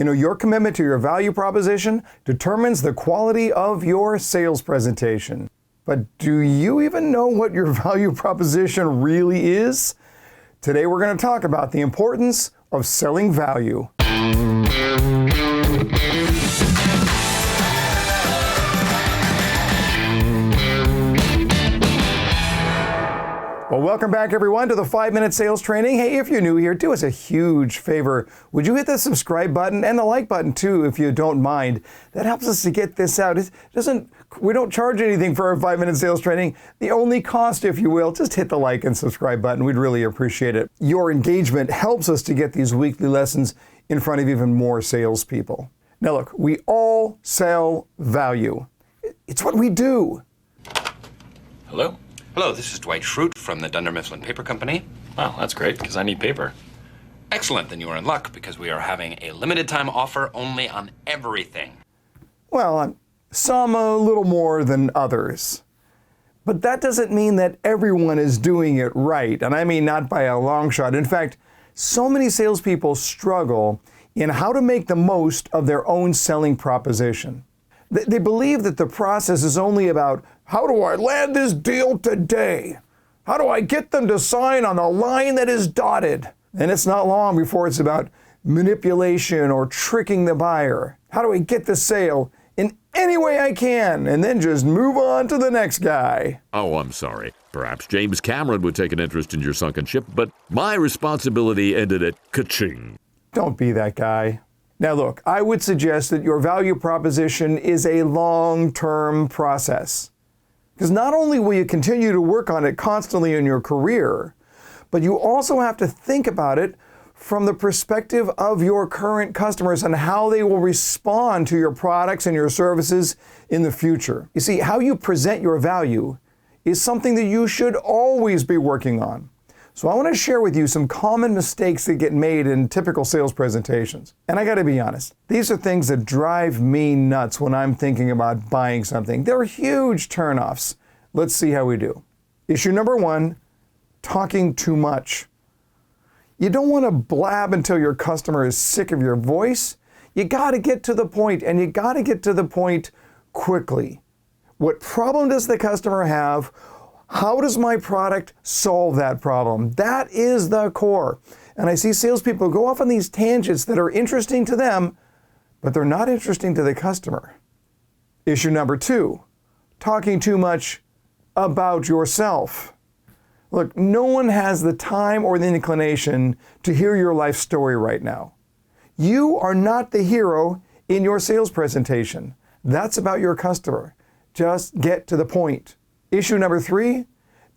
You know, your commitment to your value proposition determines the quality of your sales presentation. But do you even know what your value proposition really is? Today we're going to talk about the importance of selling value. Well, welcome back everyone to the 5-Minute Sales Training. Hey, if you're new here, do us a huge favor. Would you hit the subscribe button and the like button too, if you don't mind? That helps us to get this out. We don't charge anything for our 5-Minute Sales Training. The only cost, if you will, just hit the like and subscribe button. We'd really appreciate it. Your engagement helps us to get these weekly lessons in front of even more salespeople. Now look, we all sell value. It's what we do. Hello? Hello, this is Dwight Schrute from the Dunder Mifflin Paper Company. Wow, that's great, because I need paper. Excellent, then you are in luck, because we are having a limited time offer only on everything. Well, some a little more than others. But that doesn't mean that everyone is doing it right, and I mean not by a long shot. In fact, so many salespeople struggle in how to make the most of their own selling proposition. They believe that the process is only about, how do I land this deal today? How do I get them to sign on the line that is dotted? And it's not long before it's about manipulation or tricking the buyer. How do I get the sale in any way I can and then just move on to the next guy? Oh, I'm sorry. Perhaps James Cameron would take an interest in your sunken ship, but my responsibility ended at ka-ching. Don't be that guy. Now look, I would suggest that your value proposition is a long-term process. Because not only will you continue to work on it constantly in your career, but you also have to think about it from the perspective of your current customers and how they will respond to your products and your services in the future. You see, how you present your value is something that you should always be working on. So I want to share with you some common mistakes that get made in typical sales presentations. And I got to be honest, these are things that drive me nuts when I'm thinking about buying something. They're huge turnoffs. Let's see how we do. Issue number 1, talking too much. You don't want to blab until your customer is sick of your voice. You got to get to the point, and you got to get to the point quickly. What problem does the customer have? How does my product solve that problem? That is the core. And I see salespeople go off on these tangents that are interesting to them, but they're not interesting to the customer. Issue number 2, talking too much about yourself. Look, no one has the time or the inclination to hear your life story right now. You are not the hero in your sales presentation. That's about your customer. Just get to the point. Issue number 3,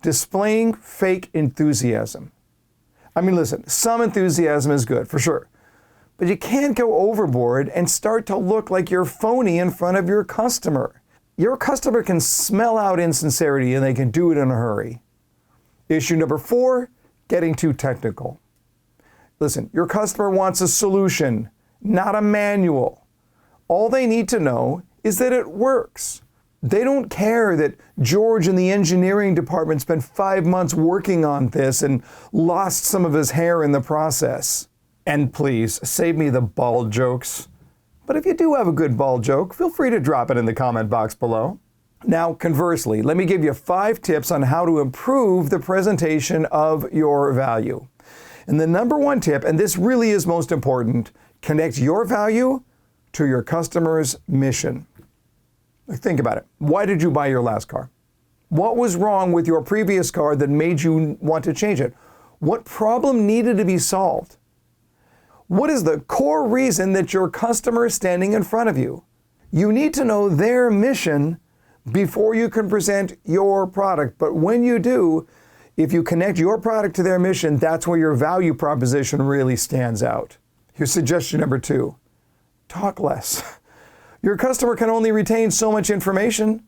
displaying fake enthusiasm. I mean, listen, some enthusiasm is good, for sure. But you can't go overboard and start to look like you're phony in front of your customer. Your customer can smell out insincerity and they can do it in a hurry. Issue number 4, getting too technical. Listen, your customer wants a solution, not a manual. All they need to know is that it works. They don't care that George in the engineering department spent 5 months working on this and lost some of his hair in the process. And please, save me the bald jokes. But if you do have a good bald joke, feel free to drop it in the comment box below. Now, conversely, let me give you 5 tips on how to improve the presentation of your value. And the number 1 tip, and this really is most important, connect your value to your customer's mission. Think about it. Why did you buy your last car? What was wrong with your previous car that made you want to change it? What problem needed to be solved? What is the core reason that your customer is standing in front of you? You need to know their mission before you can present your product. But when you do, if you connect your product to their mission, that's where your value proposition really stands out. Here's suggestion number 2. Talk less. Your customer can only retain so much information.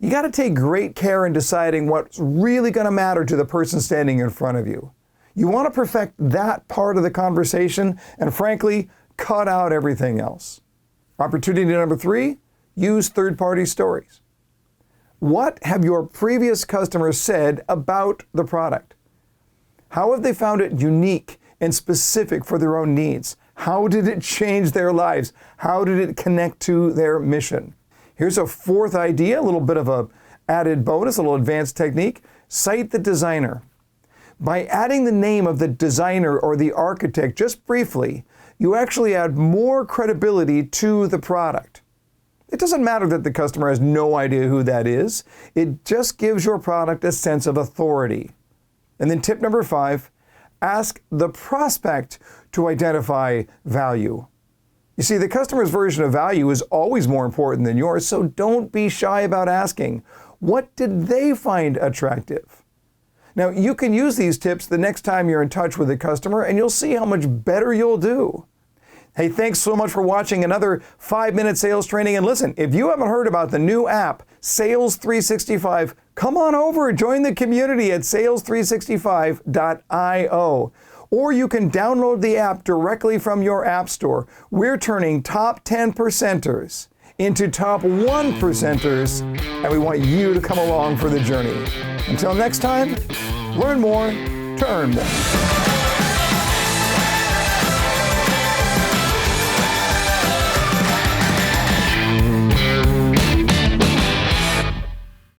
You got to take great care in deciding what's really going to matter to the person standing in front of you. You want to perfect that part of the conversation and, frankly, cut out everything else. Opportunity number 3, use third-party stories. What have your previous customers said about the product? How have they found it unique and specific for their own needs? How did it change their lives? How did it connect to their mission? Here's a fourth idea, a little bit of a added bonus, a little advanced technique. Cite the designer. By adding the name of the designer or the architect just briefly, you actually add more credibility to the product. It doesn't matter that the customer has no idea who that is. It just gives your product a sense of authority. And then tip number 5, ask the prospect to identify value. You see, the customer's version of value is always more important than yours, so don't be shy about asking, what did they find attractive? Now, you can use these tips the next time you're in touch with a customer, and you'll see how much better you'll do. Hey, thanks so much for watching another 5-minute sales training. And listen, if you haven't heard about the new app, Sales 365, come on over, join the community at sales365.io. Or you can download the app directly from your app store. We're turning top 10 percenters into top 1 percenters, and we want you to come along for the journey. Until next time, learn more to earn more.